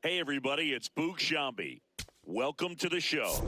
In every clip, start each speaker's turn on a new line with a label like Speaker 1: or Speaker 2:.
Speaker 1: Hey, everybody, it's Boog Shambi. Welcome to the show.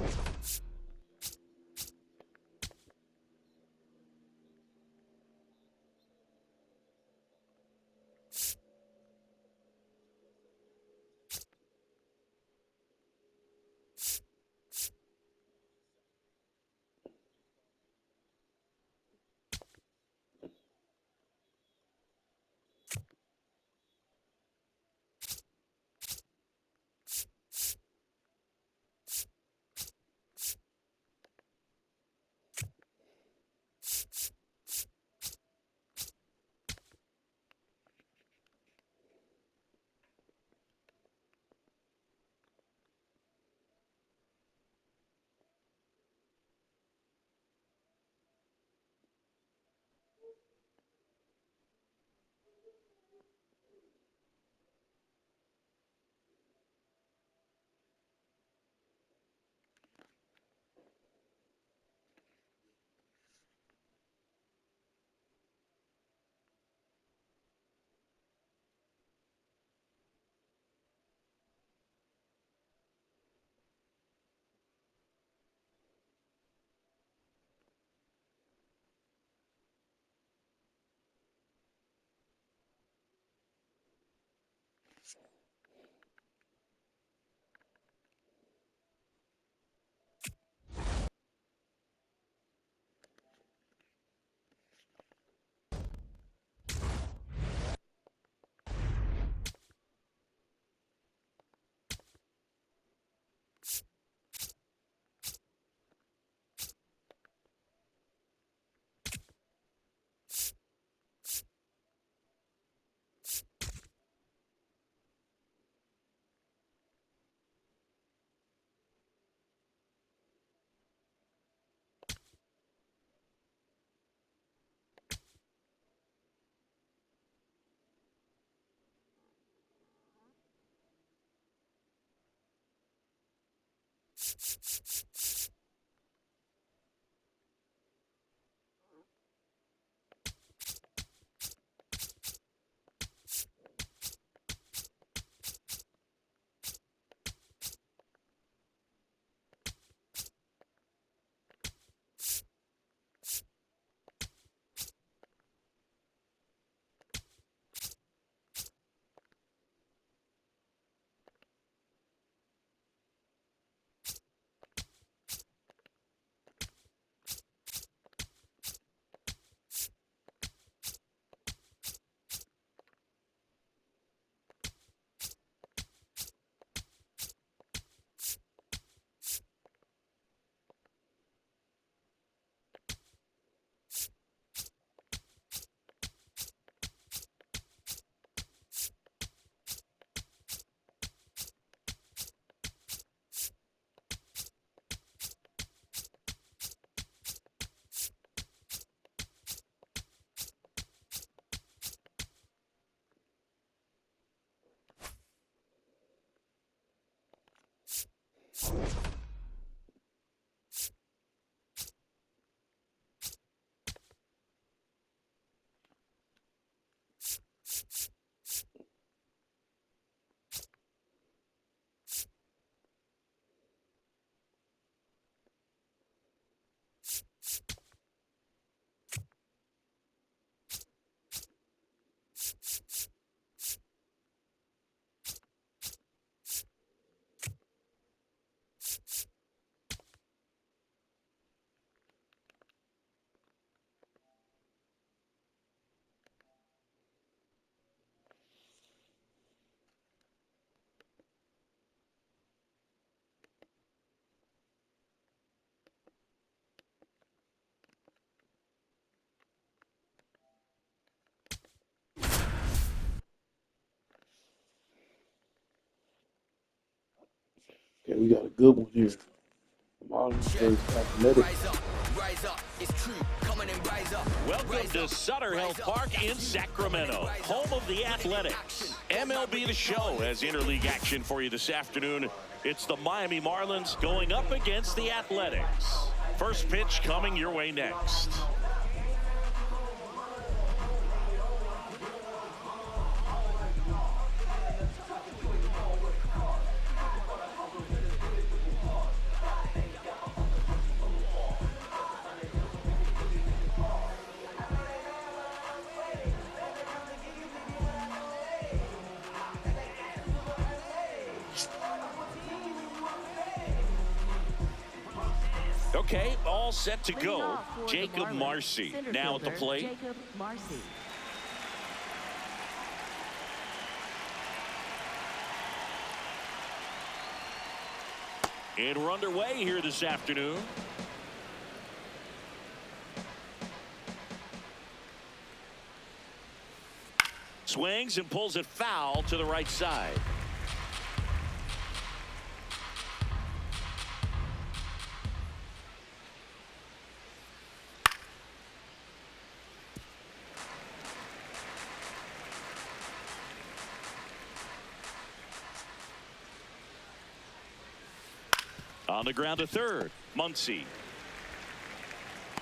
Speaker 2: Okay, we got a good one here. Marlins versus Athletics.
Speaker 1: Welcome to Sutter Health Park in Sacramento, home of the Athletics. MLB The Show has interleague action for you this afternoon. It's the Miami Marlins going up against the Athletics. First pitch coming your way next. Okay, all set to go. Jacob Marcy now at the plate.
Speaker 3: Jacob Marcy.
Speaker 1: And we're underway here this afternoon. Swings and pulls it foul to the right side. On the ground to third, Muncy.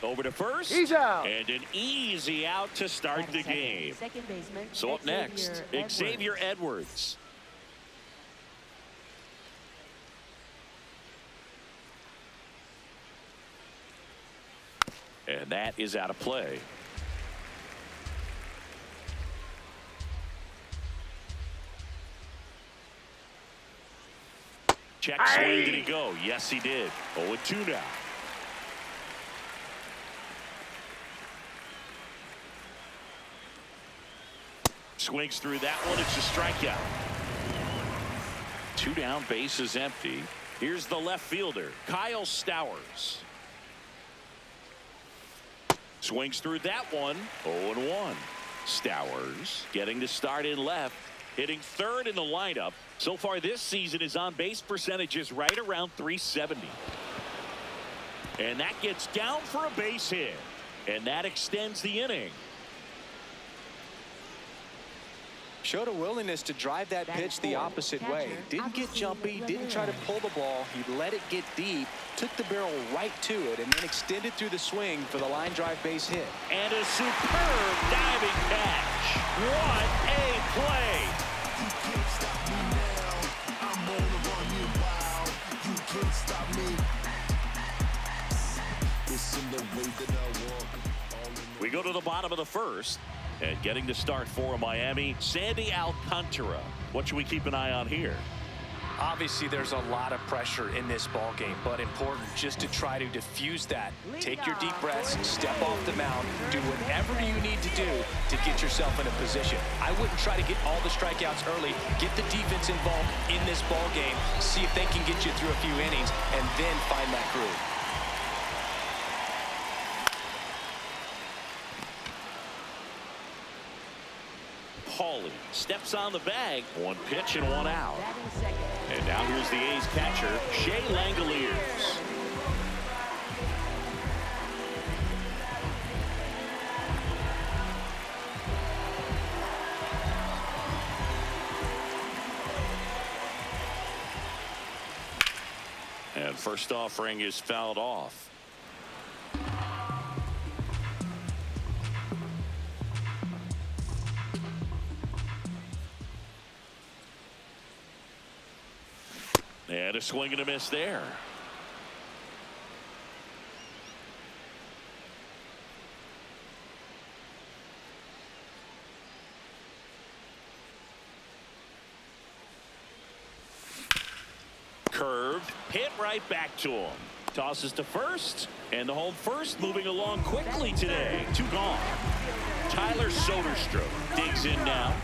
Speaker 1: Over to first.
Speaker 4: He's out.
Speaker 1: And an easy out to start the game.
Speaker 3: Second baseman.
Speaker 1: So up next, Xavier Edwards. And that is out of play. Check swing, did he go? Yes, he did. 0-2 now. Swings through that one. It's a strikeout. 2 down, base is empty. Here's the left fielder, Kyle Stowers. Swings through that one. 0-1. Stowers getting to start in left, hitting third in the lineup. So far this season, his on-base percentage is right around .370. And that gets down for a base hit. And that extends the inning.
Speaker 4: Showed a willingness to drive that pitch the opposite way. Didn't get jumpy, didn't try to pull the ball. He let it get deep, took the barrel right to it, and then extended through the swing for the line drive base hit.
Speaker 1: And a superb diving catch. What a play.
Speaker 5: You can't stop me now. I'm gonna run you wild. You can't stop me. It's in the way that I walk.
Speaker 1: We go to the bottom of the first. And getting to start for Miami, Sandy Alcantara. What should we keep an eye on here?
Speaker 4: Obviously, there's a lot of pressure in this ball game, but important just to try to diffuse that. Take your deep breaths, step off the mound, do whatever you need to do to get yourself in a position. I wouldn't try to get all the strikeouts early. Get the defense involved in this ball game. See if they can get you through a few innings, and then find that groove.
Speaker 1: Paulie steps on the bag. 1 pitch and 1 out. And now here's the A's catcher, Shea Langoliers. And first offering is fouled off. And a swing and a miss there. Curved, hit right back to him. Tosses to first, and the home first moving along quickly today. 2 gone. Tyler Soderstrom digs in now.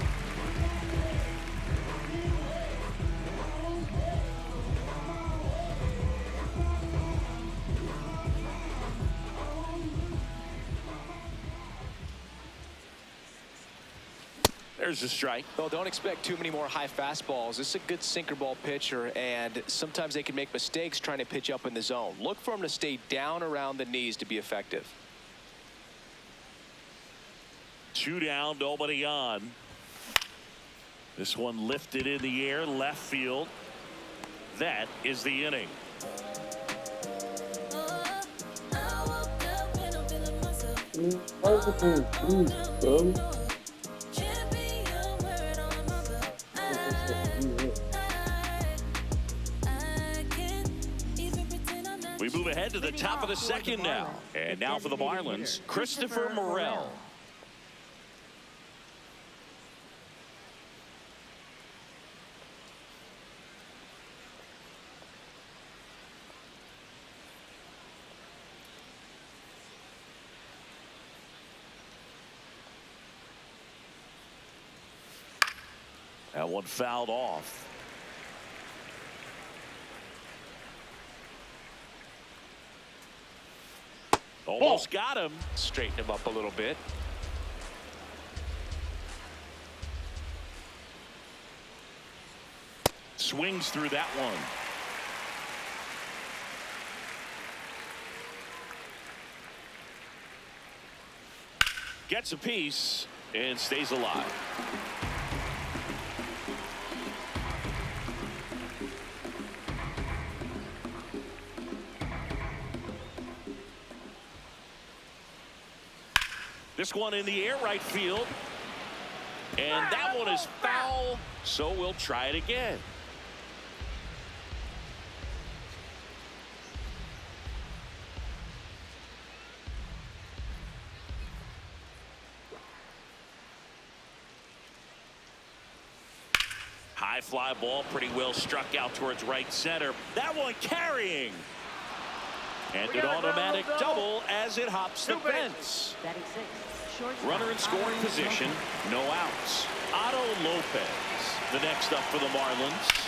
Speaker 1: There's a strike.
Speaker 4: Well, don't expect too many more high fastballs. This is a good sinker ball pitcher, and sometimes they can make mistakes trying to pitch up in the zone. Look for him to stay down around the knees to be effective.
Speaker 1: 2 down, nobody on. This one lifted in the air, left field. That is the inning. We move ahead to the top of the second now. And now for the Marlins, Christopher Morel. That one fouled off. Almost got him.
Speaker 4: Straighten him up a little bit.
Speaker 1: Swings through that one. Gets a piece and stays alive. This one in the air right field. And that one is foul, so we'll try it again. High fly ball, pretty well struck out towards right center. That one carrying. And an automatic double as it hops the fence. Runner in scoring position, no outs. Otto Lopez, the next up for the Marlins.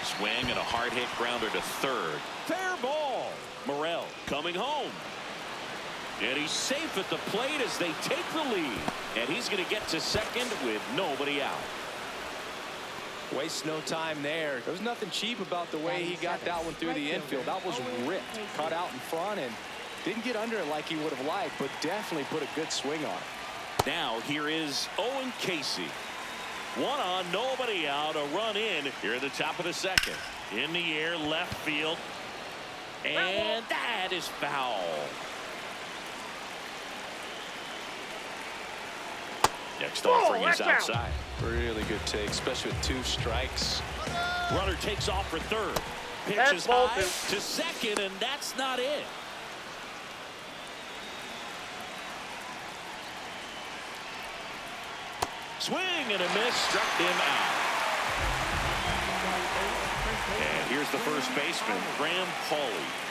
Speaker 1: Swing and a hard hit grounder to third. Fair ball. Morel coming home. And he's safe at the plate as they take the lead. And he's going to get to second with nobody out.
Speaker 4: Waste no time there. There was nothing cheap about the way he got that one through the infield. That was ripped, cut out in front, and didn't get under it like he would have liked, but definitely put a good swing on it.
Speaker 1: Now here is Owen Casey. One on, nobody out, a run in here at the top of the second. In the air, left field, and that is foul. Next offering is outside.
Speaker 4: Really good take, especially with 2 strikes.
Speaker 1: Runner takes off for third. Pitches high to second, and that's not it. Swing and a miss, struck him out. And here's the first baseman, Graham Pauley.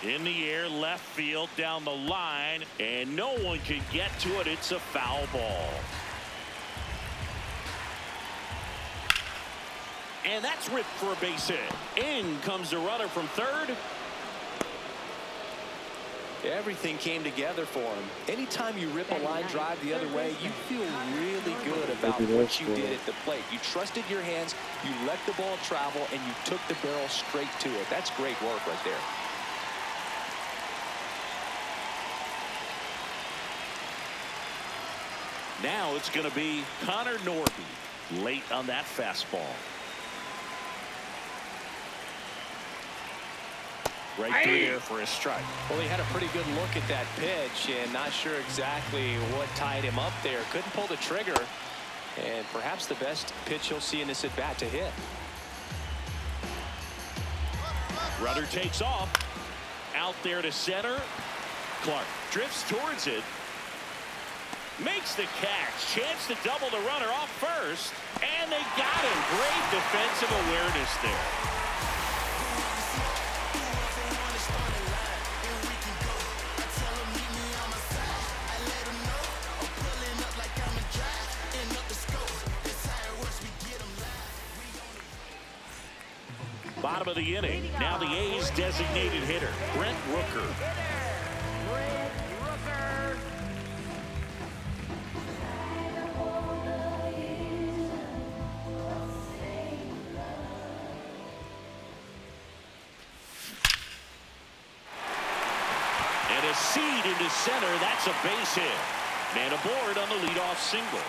Speaker 1: In the air, left field, down the line, and no one can get to it. It's a foul ball. And that's ripped for a base hit. In comes the runner from third.
Speaker 4: Everything came together for him. Anytime you rip a line drive the other way, you feel really good about what you did at the plate. You trusted your hands, you let the ball travel, and you took the barrel straight to it. That's great work right there.
Speaker 1: Now it's going to be Connor Norby late on that fastball. Right through there for a strike.
Speaker 4: Well, he had a pretty good look at that pitch and not sure exactly what tied him up there. Couldn't pull the trigger, and perhaps the best pitch you'll see in this at bat to hit.
Speaker 1: Runner takes off. Out there to center. Clark drifts towards it. Makes the catch. Chance to double the runner off first. And they got him. Great defensive awareness there. Bottom of the inning. Now the A's designated hitter, Brent Rooker. And a seed into center. That's a base hit. Man aboard on the leadoff single.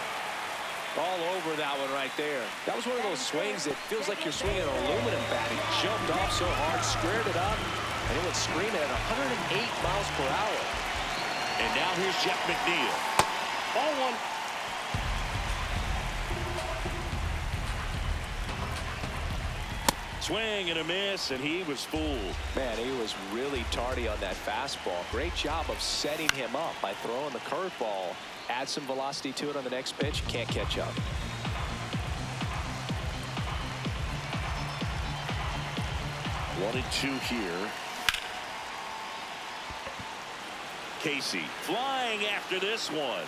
Speaker 4: All over that one right there. That was one of those swings that feels like you're swinging an aluminum bat. He jumped off so hard, squared it up, and it went screaming at 108 miles per hour.
Speaker 1: And now here's Jeff McNeil. Ball one. Swing and a miss, and he was fooled.
Speaker 4: Man, he was really tardy on that fastball. Great job of setting him up by throwing the curveball. Add some velocity to it on the next pitch. Can't catch up.
Speaker 1: 1-2 here. Casey flying after this one.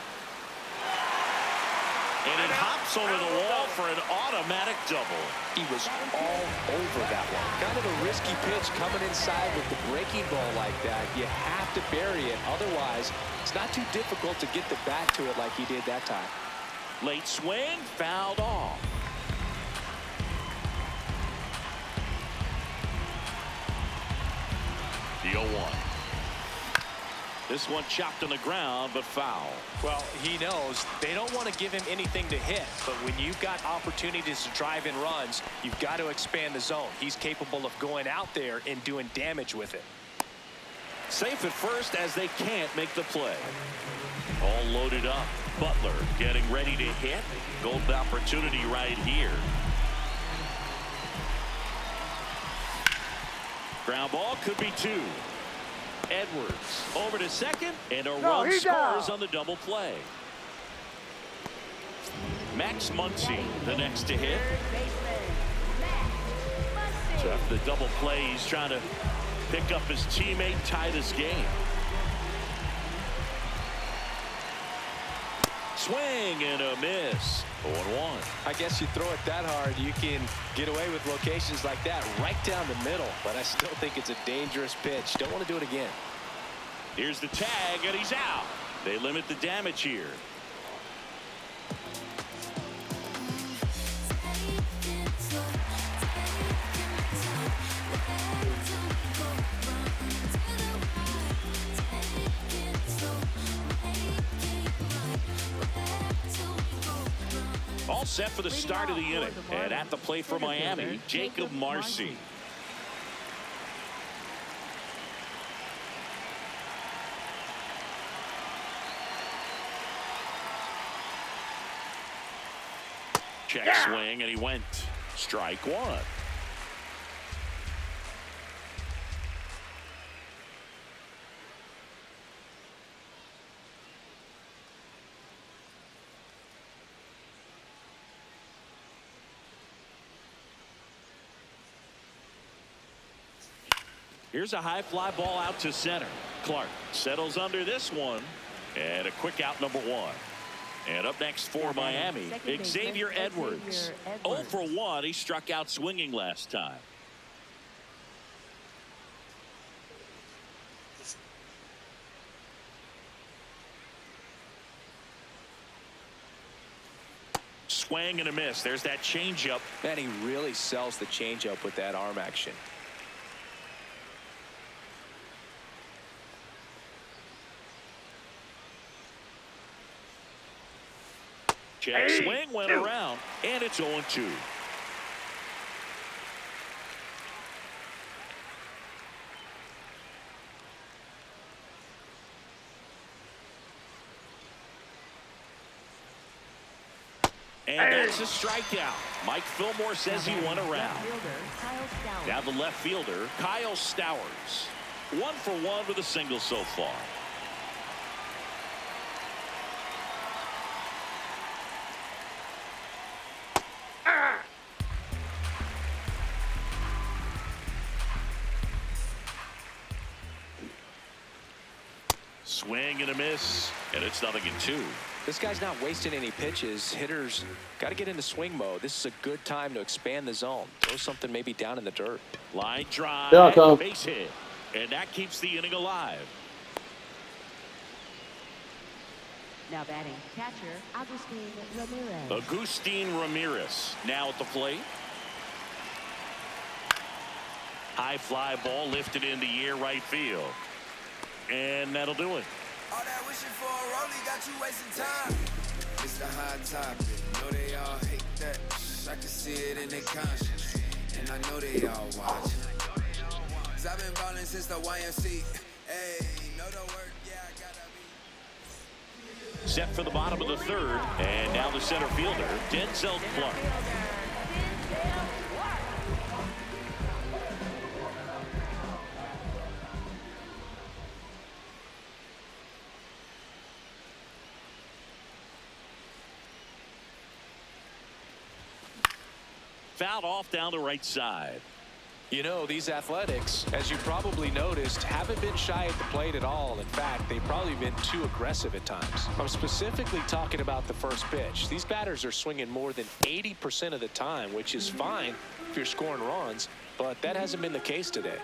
Speaker 1: And it hops over the wall for an automatic double.
Speaker 4: He was all over that one. Kind of a risky pitch coming inside with the breaking ball like that. You have to bury it. Otherwise, it's not too difficult to get the bat to it like he did that time.
Speaker 1: Late swing, fouled off. The 0-1. This one chopped on the ground, but foul.
Speaker 4: Well, he knows they don't want to give him anything to hit, but when you've got opportunities to drive in runs, you've got to expand the zone. He's capable of going out there and doing damage with it.
Speaker 1: Safe at first as they can't make the play. All loaded up. Butler getting ready to hit. Golden opportunity right here. Ground ball could be 2. Edwards over to second, and a run scores on the double play. Max Muncy the next to hit. So after the double play, he's trying to pick up his teammate, tie this game. Swing and a miss. 0-1.
Speaker 4: I guess you throw it that hard, you can get away with locations like that right down the middle, but I still think it's a dangerous pitch. Don't want to do it again.
Speaker 1: Here's the tag, and he's out. They limit the damage here. All set for the start of the inning. And at the plate for Miami, Jacob Marcy. Check swing, and he went. Strike 1. Here's a high fly ball out to center. Clark settles under this one, and a quick out, number 1. And up next for Miami, Xavier Edwards. 0 for 1. He struck out swinging last time. Swing and a miss. There's that changeup.
Speaker 4: Man, he really sells the changeup with that arm action.
Speaker 1: Check swing went around, and it's 0-2. And that's a strikeout. Mike Fillmore says he went around. Now the left fielder, Kyle Stowers. 1 for 1 with a single so far. Swing and a miss, and it's 0-2.
Speaker 4: This guy's not wasting any pitches. Hitters got to get into swing mode. This is a good time to expand the zone. Throw something maybe down in the dirt.
Speaker 1: Line drive, base hit, and that keeps the inning alive.
Speaker 3: Now batting, catcher, Agustin Ramirez.
Speaker 1: Agustin Ramirez now at the plate. High fly ball lifted in the air right field. And that'll do it.
Speaker 5: All that wishing for a rollie got you wasting time. It's the hot topic. Know they all hate that. I can see it in their conscience. And I know they all watch. Cause I've been ballin' since the YMC. Hey, know the work, yeah, I gotta be.
Speaker 1: Set for the bottom of the 3rd. And now the center fielder, Denzel Clark. Fouled off down the right side.
Speaker 4: You know, these Athletics, as you probably noticed, haven't been shy at the plate at all. In fact, they've probably been too aggressive at times. I'm specifically talking about the first pitch. These batters are swinging more than 80% of the time, which is fine if you're scoring runs, but that hasn't been the case today.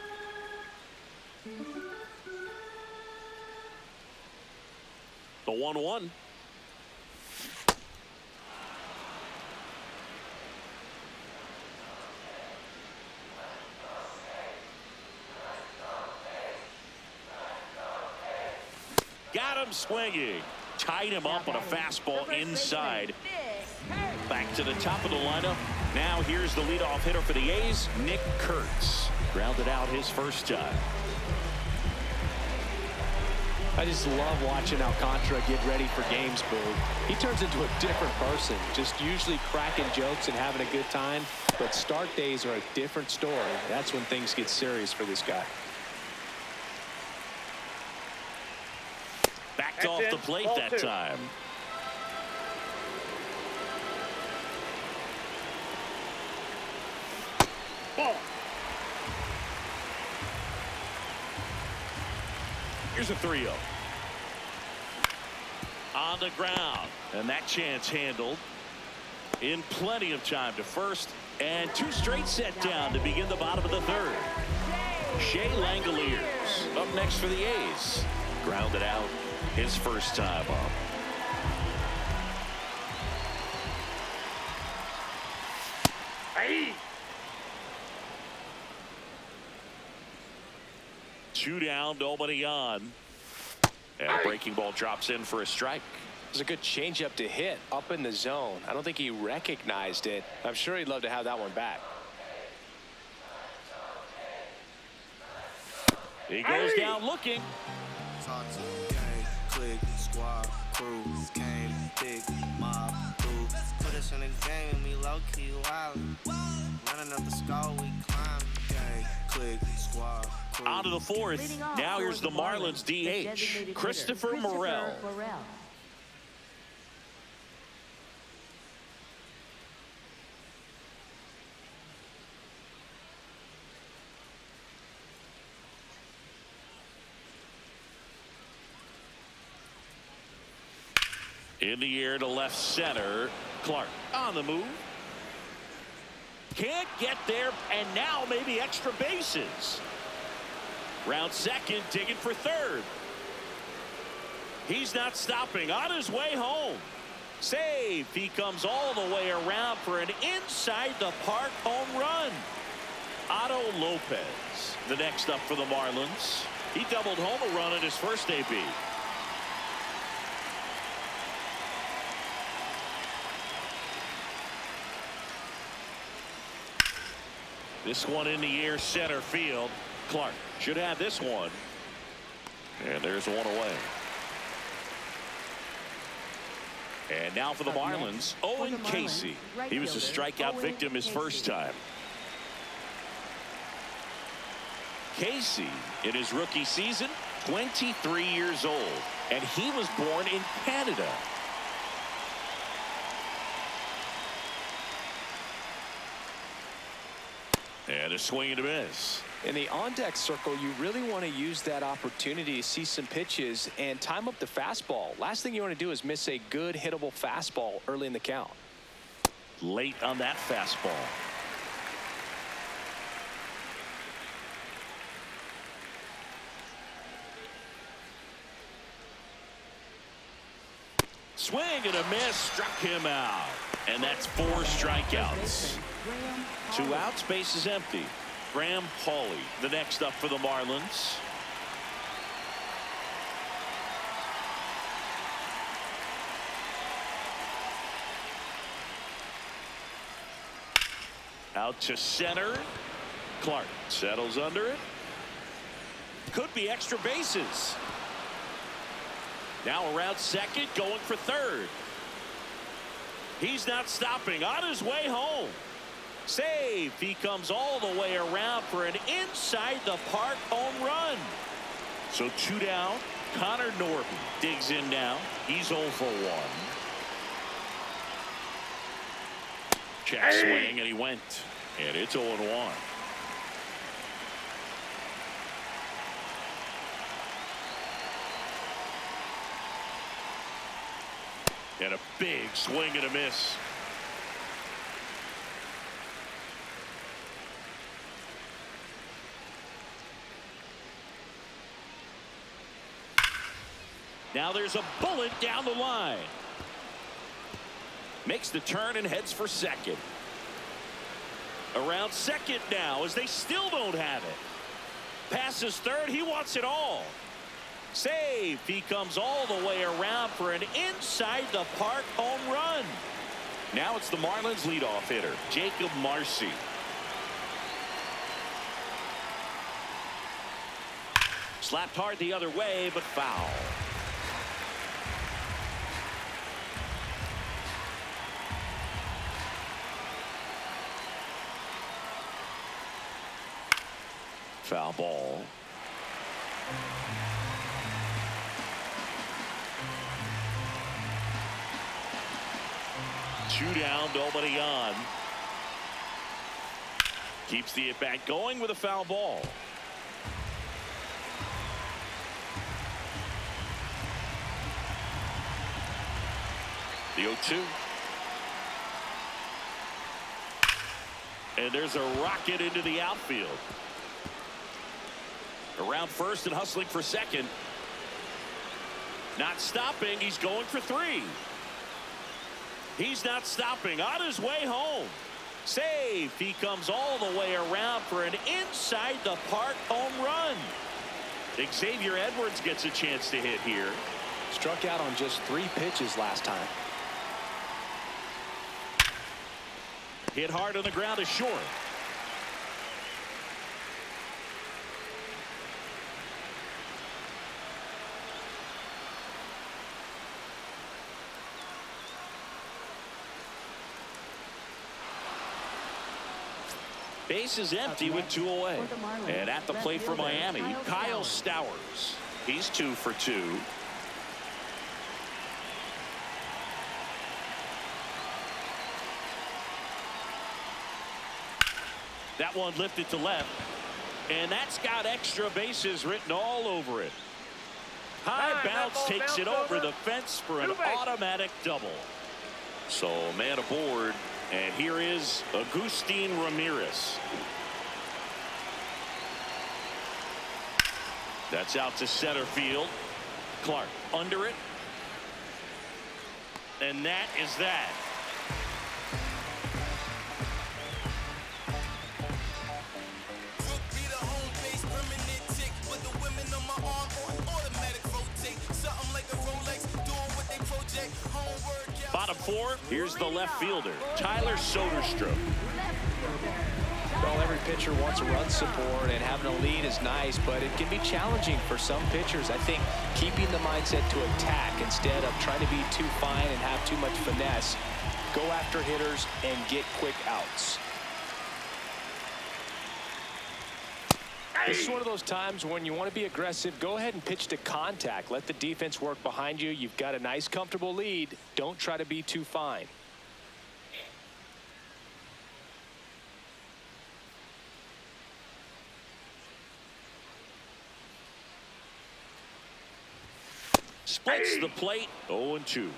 Speaker 1: The 1-1. Got him swinging. Tied him up on a fastball inside. Back to the top of the lineup. Now here's the leadoff hitter for the A's, Nick Kurtz. Grounded out his first time.
Speaker 4: I just love watching Alcantara get ready for games, Boo. He turns into a different person, just usually cracking jokes and having a good time. But start days are a different story. That's when things get serious for this guy.
Speaker 1: Backed off the plate that time. Ball. Here's a 3-0. On the ground. And that chance handled in plenty of time to first. And 2 straight set down to begin the bottom of the third. Shea Langoliers up next for the A's. Grounded out his first time up. Hey. 2 down, nobody on. And a breaking ball drops in for a strike.
Speaker 4: It was a good changeup to hit up in the zone. I don't think he recognized it. I'm sure he'd love to have that one back.
Speaker 1: He goes down looking.
Speaker 5: Talk to the gang, click, squad, crew, came, big, mob, crew. Put us in the game and we low-key wildin'. Running up the skull, we climb, gang, click, squad, crew.
Speaker 1: On to the fourth. Now here's the Marlins DH, Christopher Morel. In the air to left center. Clark on the move. Can't get there, and now maybe extra bases. Round second, digging for third. He's not stopping. On his way home. Save. He comes all the way around for an inside the park home run. Otto Lopez, the next up for the Marlins. He doubled home a run in his first AB. This one in the air, center field. Clark should have this one. And there's one away. And now for the Marlins, Owen Casey. He was a strikeout victim his first time. Casey, in his rookie season, 23 years old. And he was born in Canada. And a swing and a miss.
Speaker 4: In the on-deck circle, you really want to use that opportunity to see some pitches and time up the fastball. Last thing you want to do is miss a good hittable fastball early in the count.
Speaker 1: Late on that fastball. Swing and a miss, struck him out. And that's 4 strikeouts. 2 outs, base is empty. Graham Hawley, the next up for the Marlins. Out to center. Clark settles under it. Could be extra bases. Now around second, going for third. He's not stopping. On his way home. Save. He comes all the way around for an inside the park home run. So 2 down. Connor Norton digs in now. He's 0 for 1. Check swing, and he went. And it's 0-1. And a big swing and a miss. Now there's a bullet down the line. Makes the turn and heads for second. Around second now as they still don't have it. Passes third. He wants it all. Save. He comes all the way around for an inside the park home run. Now it's the Marlins leadoff hitter, Jacob Marcy. Slapped hard the other way, but foul. Foul ball. Two down, nobody on. Keeps the at-bat going with a foul ball. The 0-2. And there's a rocket into the outfield. Around first and hustling for second. Not stopping. He's going for three. He's not stopping. On his way home. Save. He comes all the way around for an inside the park home run. Xavier Edwards gets a chance to hit here.
Speaker 4: Struck out on just 3 pitches last time.
Speaker 1: Hit hard on the ground is short. Base is empty with 2 away. And at the plate for Miami, Kyle Stowers. He's 2 for 2. That one lifted to left. And that's got extra bases written all over it. High bounce takes it over the fence for an automatic double. So man aboard. And here is Agustin Ramirez. That's out to center field. Clark under it. And that is that. Bottom 4, here's the left fielder, Tyler Soderstrom.
Speaker 4: Well, every pitcher wants run support, and having a lead is nice, but it can be challenging for some pitchers. I think keeping the mindset to attack instead of trying to be too fine and have too much finesse. Go after hitters and get quick outs. This is one of those times when you want to be aggressive. Go ahead and pitch to contact. Let the defense work behind you. You've got a nice, comfortable lead. Don't try to be too fine.
Speaker 1: Splits the plate, 0-2.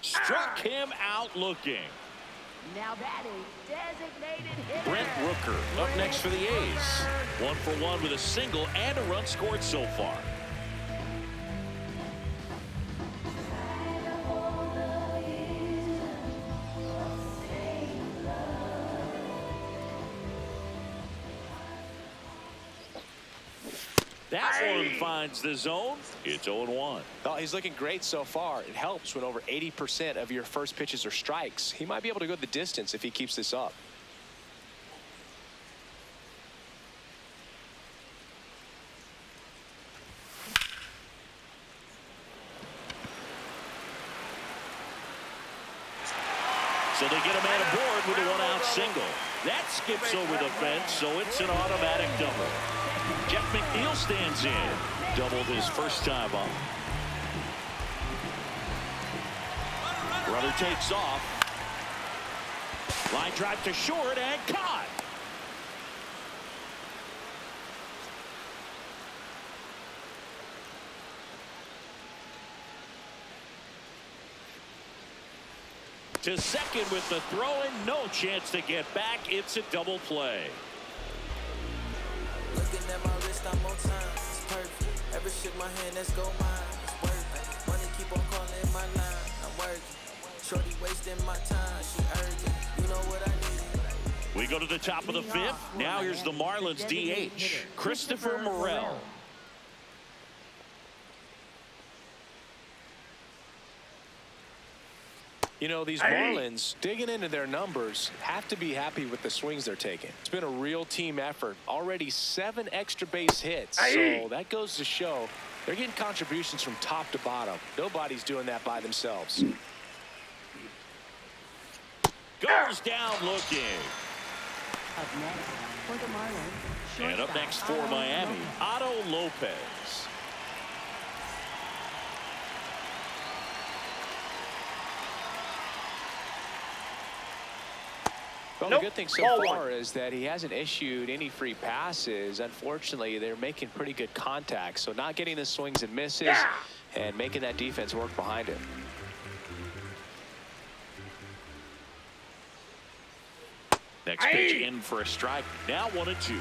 Speaker 1: Struck him out looking.
Speaker 3: Now batting, designated hitter.
Speaker 1: Brent Rooker up next for the A's. 1 for 1 with a single and a run scored so far. That one finds the zone. It's 0-1.
Speaker 4: Well, he's looking great so far. It helps when over 80% of your first pitches are strikes. He might be able to go the distance if he keeps this up.
Speaker 1: So they get a man aboard with a 1-out single. That skips over the fence, so it's an automatic double. Jeff McNeil stands in. Doubled his first time up. Runner takes off. Line drive to short and caught. To second with the throw and no chance to get back. It's a double play.
Speaker 5: Looking at my wrist, I'm on time. It's perfect. Ever shake my hand, let's go mine. It's worth it. Money keep on calling my line. I'm working. Shorty wasting my time. She urgent. You know what I need.
Speaker 1: We go to the top of the fifth. Now here's the Marlins DH, Christopher Morel.
Speaker 4: You know, these Marlins, digging into their numbers, have to be happy with the swings they're taking. It's been a real team effort. Already 7 extra base hits. So that goes to show they're getting contributions from top to bottom. Nobody's doing that by themselves.
Speaker 1: Goes down looking.
Speaker 3: Up next for the Marlins.
Speaker 1: And up next for Miami, Otto Lopez.
Speaker 4: Well, the good thing so far is that he hasn't issued any free passes. Unfortunately, they're making pretty good contact, so not getting the swings and misses and making that defense work behind him.
Speaker 1: Next pitch in for a strike. Now 1-2.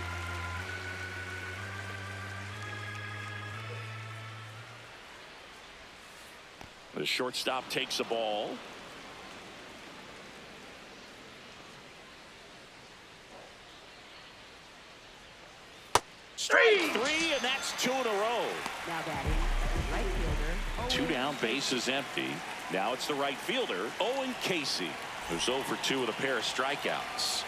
Speaker 1: The shortstop takes the ball. Strike 3, and that's 2 in a row.
Speaker 3: Now batting, right fielder.
Speaker 1: 2 down, bases empty. Now it's the right fielder, Owen Casey, who's 0 for 2 with a pair of strikeouts.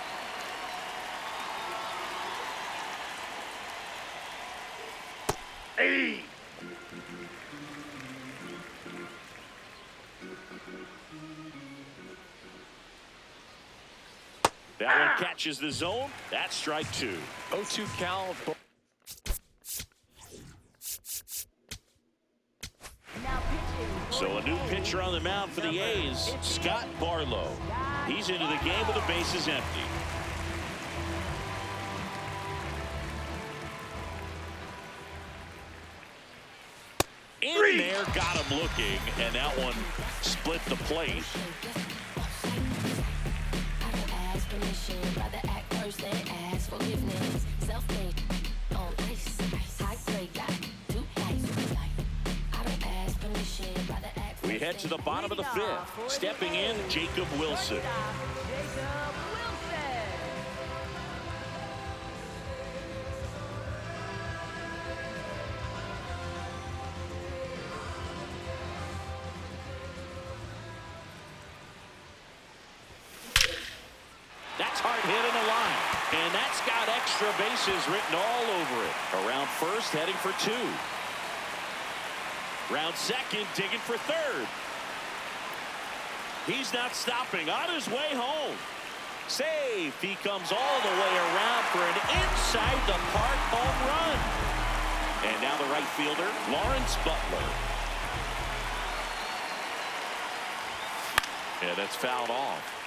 Speaker 1: That one catches the zone. That's strike 2.
Speaker 4: 0-2 count.
Speaker 3: Now pitching.
Speaker 1: So a new pitcher on the mound for the A's, Scott Barlow. He's into the game with the bases empty. In there, got him looking, and that one split the plate. We head to the bottom of the fifth. Stepping in, Jacob Wilson. That's hard hit in the line. And that's got extra bases written all over it. Around first, heading for 2. Round second, digging for third. He's not stopping. On his way home. Safe. He comes all the way around for an inside-the-park home run. And now the right fielder, Lawrence Butler. Yeah, that's fouled off.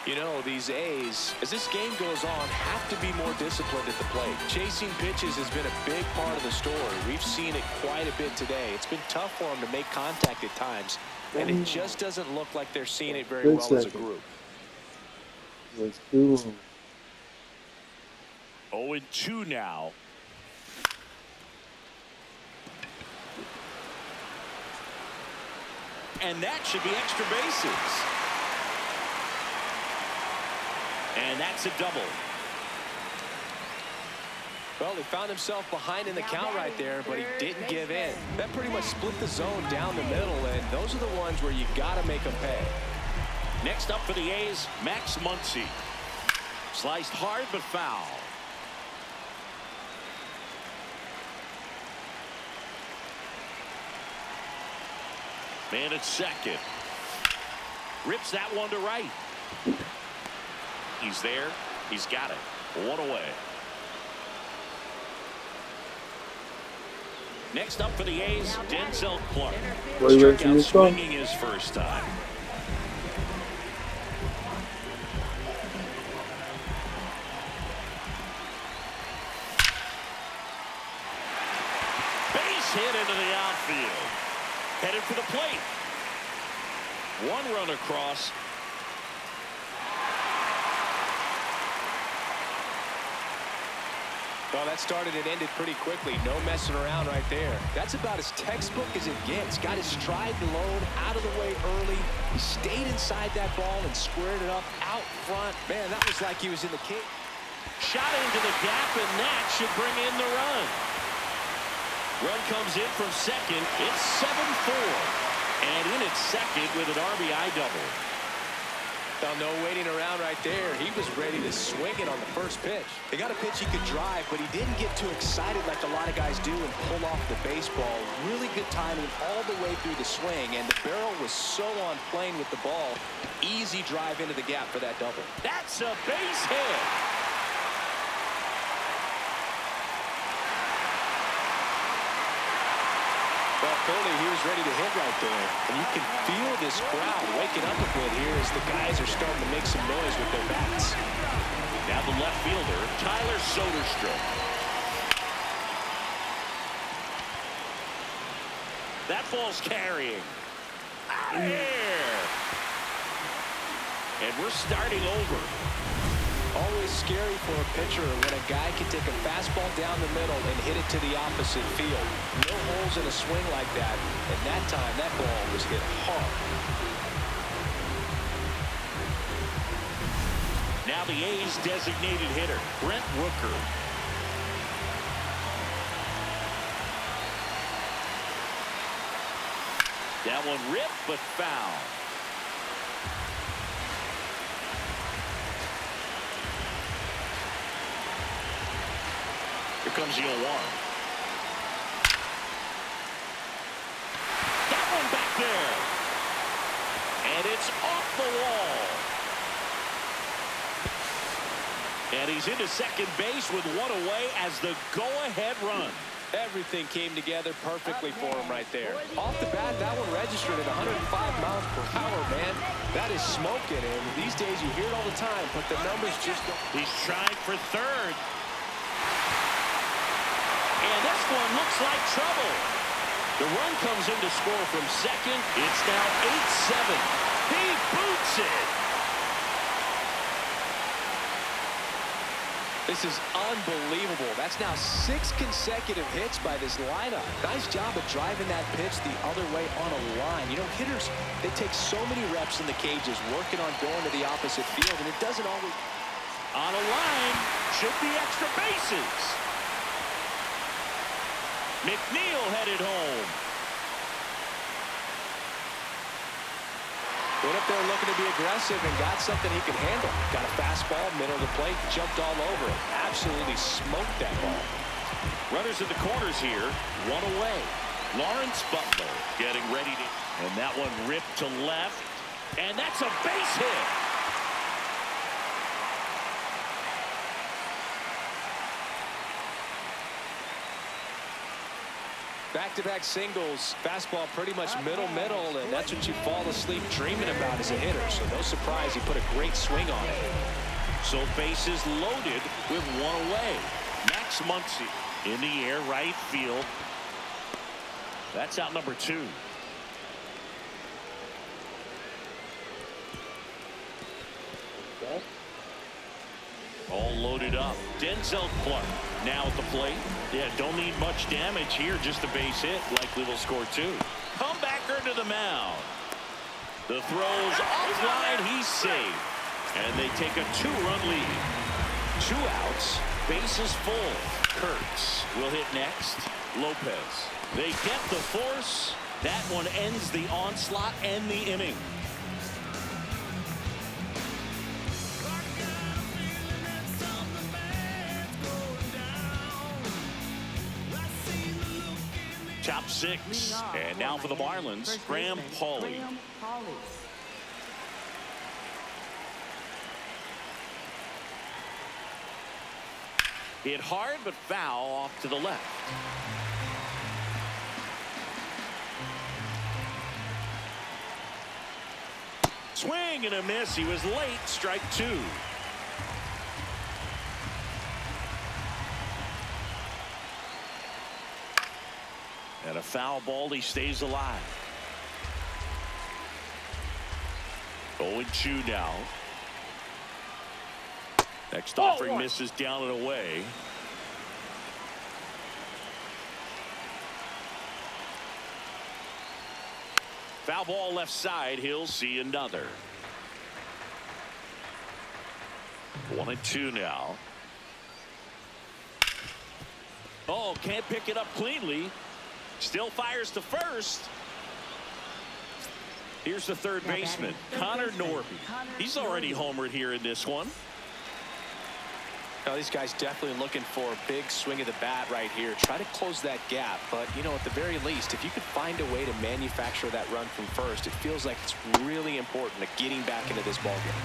Speaker 4: You know, these A's, as this game goes on, have to be more disciplined at the plate. Chasing pitches has been a big part of the story. We've seen it quite a bit today. It's been tough for them to make contact at times, and it just doesn't look like they're seeing it very well as a group.
Speaker 2: Let's do
Speaker 1: 0-2 now. And that should be extra bases. And that's a double.
Speaker 4: Well, he found himself behind in the count right there, but he didn't give in. That pretty much split the zone down the middle, and those are the ones where you got to make them pay.
Speaker 1: Next up for the A's, Max Muncy. Sliced hard but foul. Man at second. Rips that one to right. He's there. He's got it. 1 away. Next up for the A's, Denzel Clark. Struck out swinging his first time. base hit into the outfield. Headed for the plate. One run across.
Speaker 4: Well, that started and ended pretty quickly. No messing around right there. That's about as textbook as it gets. Got his stride low, out of the way early. He stayed inside that ball and squared it up out front. Man, that was like he was in the cage.
Speaker 1: Shot into the gap, and that should bring in the run. Run comes in from second. It's 7-4. And in at second with an RBI double.
Speaker 4: Well, no waiting around right there. He was ready to swing it on the first pitch. They got a pitch he could drive, but he didn't get too excited like a lot of guys do and pull off the baseball. Really good timing all the way through the swing, and the barrel was so on plane with the ball. Easy drive into the gap for that double.
Speaker 1: That's a base hit.
Speaker 4: Well, clearly he was ready to hit right there. And you can feel this crowd waking up a bit here as the guys are starting to make some noise with their bats.
Speaker 1: Now the left fielder, Tyler Soderstrom. That ball's carrying. Out of here. And we're starting over.
Speaker 4: Always scary for a pitcher when a guy can take a fastball down the middle and hit it to the opposite field. No holes in a swing like that. And that time, that ball was hit hard.
Speaker 1: Now the A's designated hitter, Brent Rooker. That one ripped, but foul. Here comes the 0-1. That one back there. And it's off the wall. And he's into second base with one away as the go-ahead run.
Speaker 4: Everything came together perfectly for him right there. Off the bat, that one registered at 105 miles per hour, man. That is smoking, and these days you hear it all the time, but the numbers just don't.
Speaker 1: He's trying for third. And this one looks like trouble. The run comes in to score from second. It's now 8-7. He boots it.
Speaker 4: This is unbelievable. That's now 6 consecutive hits by this lineup. Nice job of driving that pitch the other way on a line. You know, hitters, they take so many reps in the cages working on going to the opposite field, and it doesn't always.
Speaker 1: On a line, should be extra bases. McNeil headed home.
Speaker 4: Went up there looking to be aggressive and got something he could handle. Got a fastball, middle of the plate, jumped all over it. Absolutely smoked that ball.
Speaker 1: Runners at the corners here, one away. Lawrence Butler getting ready to. And that one ripped to left. And that's a base hit.
Speaker 4: Back-to-back singles, fastball pretty much middle, and that's what you fall asleep dreaming about as a hitter. So no surprise he put a great swing on it.
Speaker 1: So bases loaded with one away. Max Muncy in the air, right field. That's out number 2. All loaded up. Denzel Clark now at the plate. Yeah, don't need much damage here. Just a base hit. Likely will score 2. Comebacker to the mound. The throw's offline. He's safe. And they take a 2-run lead. 2 outs. Bases full. Kurtz will hit next. Lopez. They get the force. That one ends the onslaught and the inning. Top 6. And now for the Marlins, Graham Pauley. Hit hard but foul off to the left. Swing and a miss. He was late. Strike 2. And a foul ball, he stays alive. 0-2 now. Next offering misses down and away. Foul ball left side. He'll see another. 1-2 now. Oh, can't pick it up cleanly. Still fires to first. Here's the third baseman, Connor Norby. He's already homered here in this one.
Speaker 4: Now, these guys definitely looking for a big swing of the bat right here. Try to close that gap. But, you know, at the very least, if you could find a way to manufacture that run from first, it feels like it's really important to getting back into this ballgame.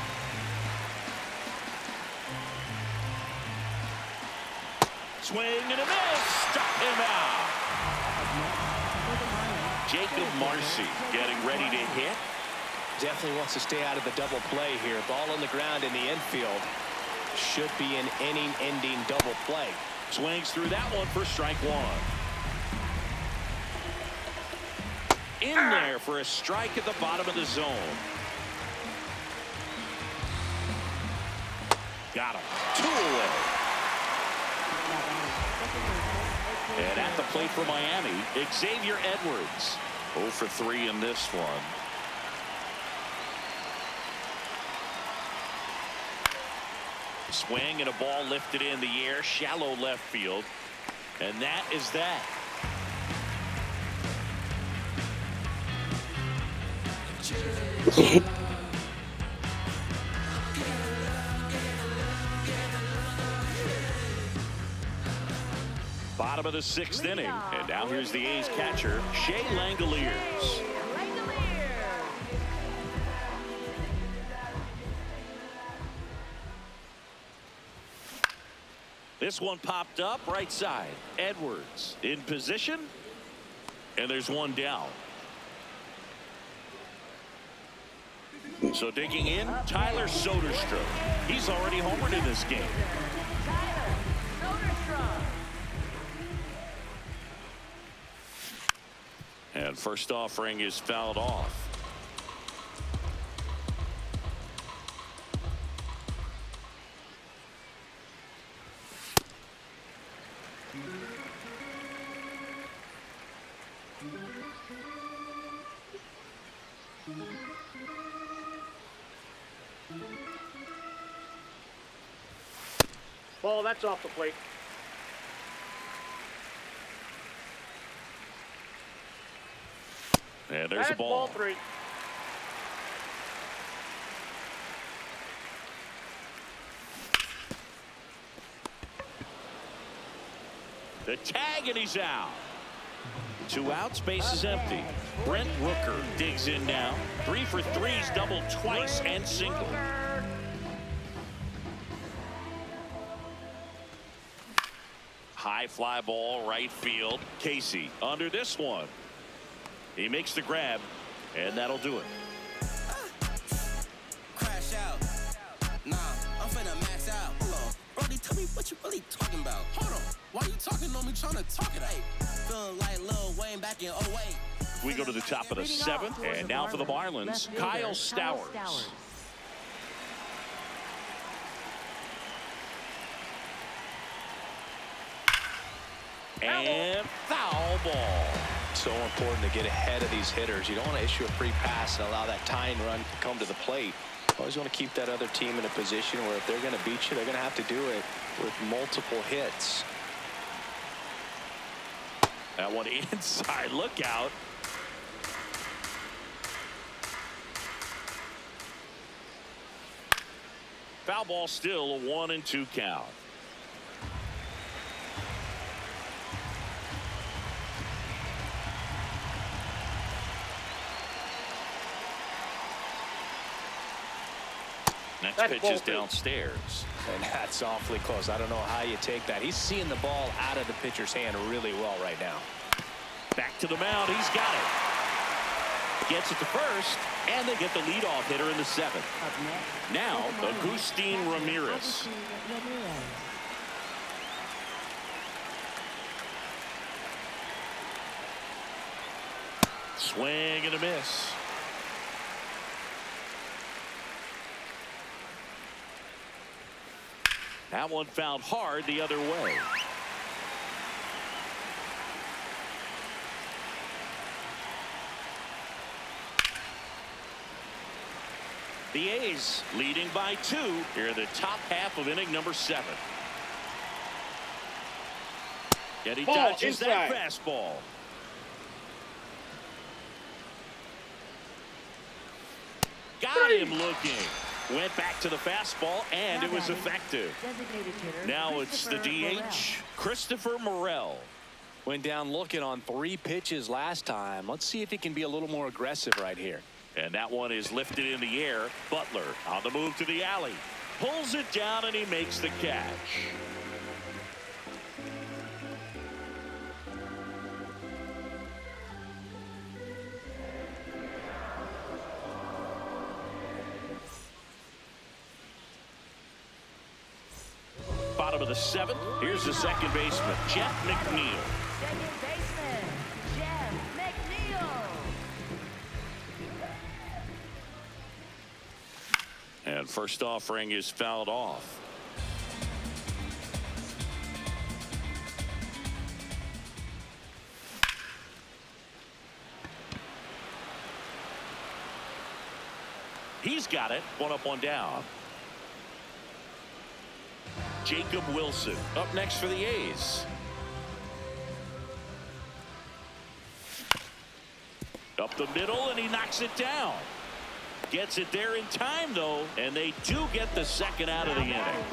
Speaker 1: Swing and a miss. Struck him out. Jacob Marcy getting ready to hit.
Speaker 4: Definitely wants to stay out of the double play here. Ball on the ground in the infield. Should be an inning-ending double play.
Speaker 1: Swings through that one for strike one. In there for a strike at the bottom of the zone. Got him. 2 away. And at the plate for Miami, Xavier Edwards. 0 for 3 in this one. Swing and a ball lifted in the air, shallow left field. And that is that. Bottom of the 6th inning. And now here's the A's catcher, Shea Langoliers. This one popped up right side. Edwards in position. And there's one down. So digging in, Tyler Soderstrom. He's already homered in this game. And first offering is fouled off.
Speaker 6: Ball, that's off the plate.
Speaker 1: And there's a ball.
Speaker 6: Ball 3.
Speaker 1: The tag, and he's out. 2 outs, base is empty. Brent Rooker digs in now. 3 for 3's doubled twice and single. High fly ball, right field. Casey under this one. He makes the grab, and that'll do it.
Speaker 5: Crash out. Nah, I'm finna max out. Hold on. Brody, tell me what you really talking about. Hold on. Why you talking on me trying to talk it out? Feeling like Lil Wayne back in 08.
Speaker 1: We go to the top of the 7th, and now for the Marlins, Kyle Stowers. And foul ball.
Speaker 4: So important to get ahead of these hitters. You don't want to issue a free pass and allow that tying run to come to the plate. Always want to keep that other team in a position where if they're going to beat you, they're going to have to do it with multiple hits.
Speaker 1: That one inside. Look out. Foul ball, still a 1-2 count. Next pitch is downstairs.
Speaker 4: And that's awfully close. I don't know how you take that. He's seeing the ball out of the pitcher's hand really well right now.
Speaker 1: Back to the mound. He's got it. Gets it to first, and they get the leadoff hitter in the 7th. Now, Agustin Ramirez. Swing and a miss. That one fouled hard the other way. The A's leading by 2 here in the top half of inning number 7. And he dodges that fastball. Got him looking. Went back to the fastball, and it was effective. Now it's the DH, Christopher Morel.
Speaker 4: Went down looking on 3 pitches last time. Let's see if he can be a little more aggressive right here.
Speaker 1: And that one is lifted in the air. Butler on the move to the alley. Pulls it down, and he makes the catch. Bottom of the 7th. Here's the second baseman, Jeff McNeil.
Speaker 3: Second baseman, Jeff McNeil.
Speaker 1: And first offering is fouled off. He's got it. 1 up, 1 down. Jacob Wilson up next for the A's. Up the middle, and he knocks it down. Gets it there in time, though, and they do get the second out of the inning.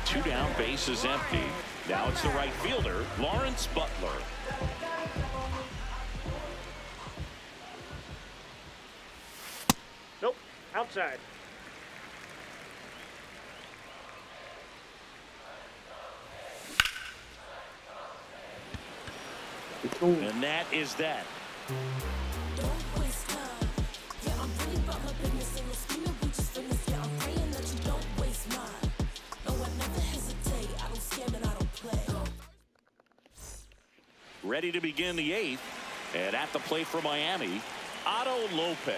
Speaker 1: 2 down, base is empty. Now it's the right fielder, Lawrence Butler.
Speaker 6: Nope, outside.
Speaker 1: And that is that. Ready to begin the 8th, and at the plate for Miami, Otto Lopez.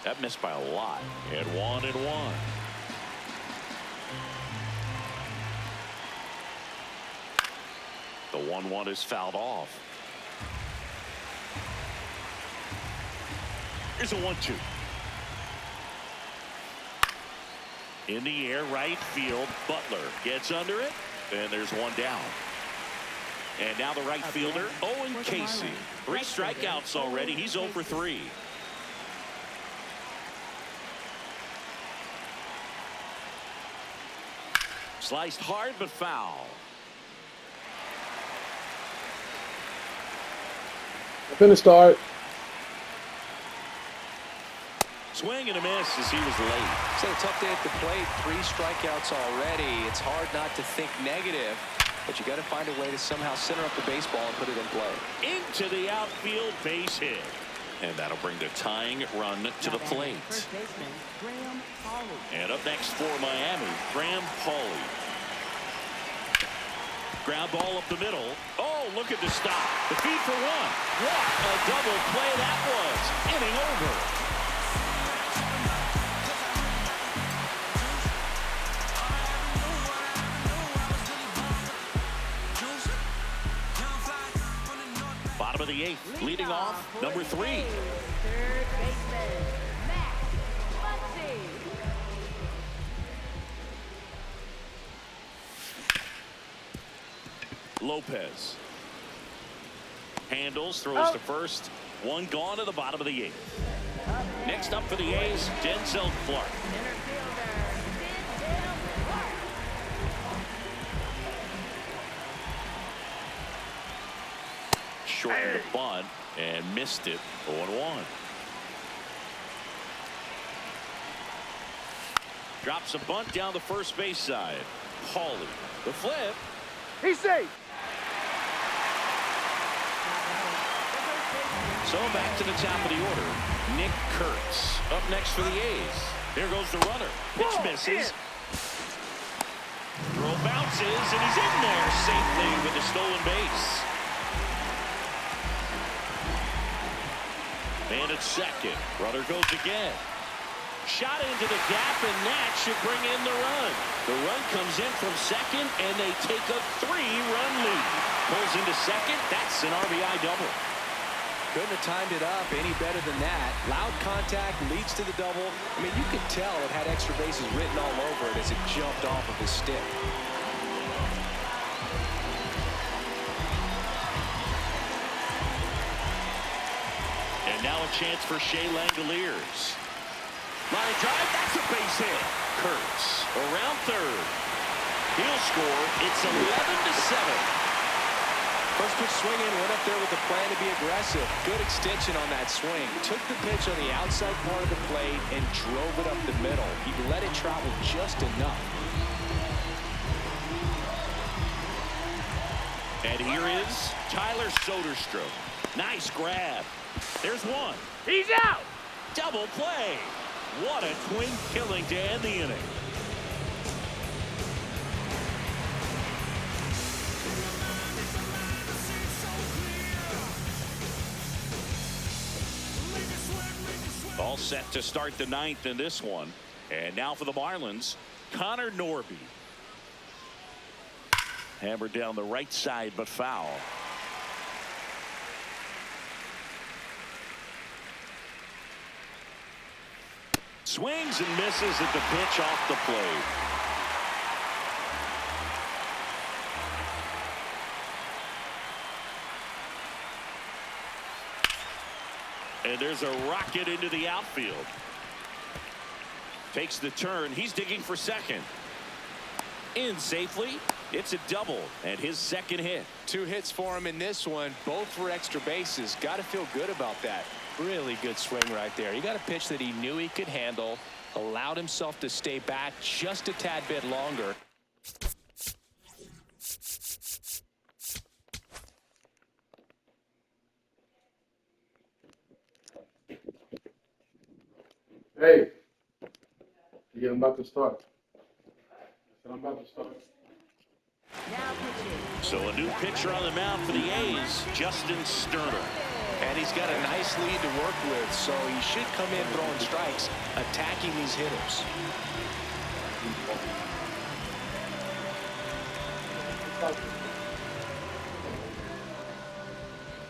Speaker 1: That missed by a lot. And 1-1. The 1-1 is fouled off. Here's a 1-2. In the air, right field. Butler gets under it, and there's 1 down. And now the right fielder, Owen Casey. 3 strikeouts already. He's 0 for 3. Sliced hard, but foul.
Speaker 2: Finna start.
Speaker 1: Swing and a miss as he was late.
Speaker 4: It's a tough day at the plate. 3 strikeouts already. It's hard not to think negative, but you got to find a way to somehow center up the baseball and put it in play.
Speaker 1: Into the outfield, base hit. And that'll bring the tying run to the plate.
Speaker 3: First baseman, Graham Pauley.
Speaker 1: And up next for Miami, Graham Pauley. Ground ball up the middle. Oh, look at the stop. The feed for 1. What a double play that was. Inning over. Bottom of the 8th, leading off, number 3.
Speaker 3: Third baseman, Max Muncy.
Speaker 1: Lopez handles, throws to first. 1 gone to the bottom of the 8th. Next up for the A's, Denzel Clark.
Speaker 3: Center fielder, Denzel Clark.
Speaker 1: Shortened the bunt and missed it. 0-1. Drops a bunt down the first base side. Pauley, the flip.
Speaker 6: He's safe.
Speaker 1: So back to the top of the order, Nick Kurtz up next for the A's. Here goes the runner. Pitch misses. Throw bounces, and he's in there safely with the stolen base. Man at second. Runner goes again. Shot into the gap, and that should bring in the run. The run comes in from second, and they take a 3-run lead. Pulls into second. That's an RBI double.
Speaker 4: Couldn't have timed it up any better than that. Loud contact leads to the double. I mean, you could tell it had extra bases written all over it as it jumped off of his stick.
Speaker 1: And now a chance for Shea Langoliers. Line drive, that's a base hit. Kurtz around third. He'll score. It's 11-7.
Speaker 4: First pitch swinging, went up there with the plan to be aggressive. Good extension on that swing. Took the pitch on the outside part of the plate and drove it up the middle. He let it travel just enough.
Speaker 1: And here is Tyler Soderstrom. Nice grab. There's one.
Speaker 6: He's out.
Speaker 1: Double play. What a twin killing to end the inning. All set to start the ninth in this one. And now for the Marlins, Connor Norby. Hammered down the right side, but foul. Swings and misses at the pitch off the plate. And there's a rocket into the outfield. Takes the turn. He's digging for second. In safely. It's a double and his second hit.
Speaker 4: 2 hits for him in this one, both for extra bases. Got to feel good about that. Really good swing right there. He got a pitch that he knew he could handle, allowed himself to stay back just a tad bit longer.
Speaker 2: Hey, yeah, I'm about to start. I'm about to start.
Speaker 3: Now pitching.
Speaker 1: So a new pitcher on the mound for the A's, Justin Sterner.
Speaker 4: And he's got a nice lead to work with, so he should come in throwing strikes, attacking these hitters.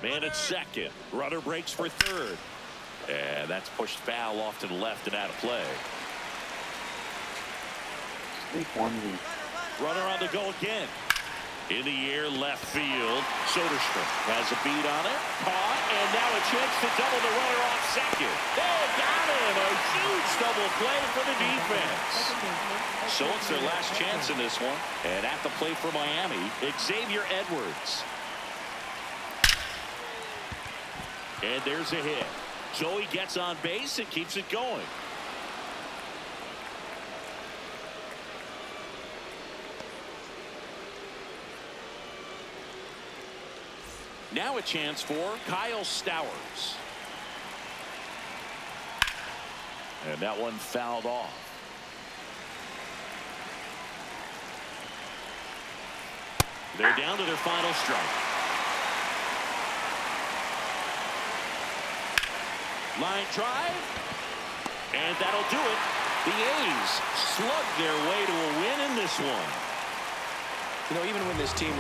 Speaker 1: Man at second. Runner breaks for third. And that's pushed foul off to the left and out of play. Runner on the go again. In the air, left field. Soderstrom has a beat on it. Caught, and now a chance to double the runner off second. They got him. A huge double play for the defense. So it's their last chance in this one. And at the plate for Miami, Xavier Edwards. And there's a hit. So he gets on base and keeps it going. Now a chance for Kyle Stowers. And that one fouled off. They're down to their final strike. Line drive. And that'll do it. The A's slug their way to a win in this one.
Speaker 4: You know, even when this team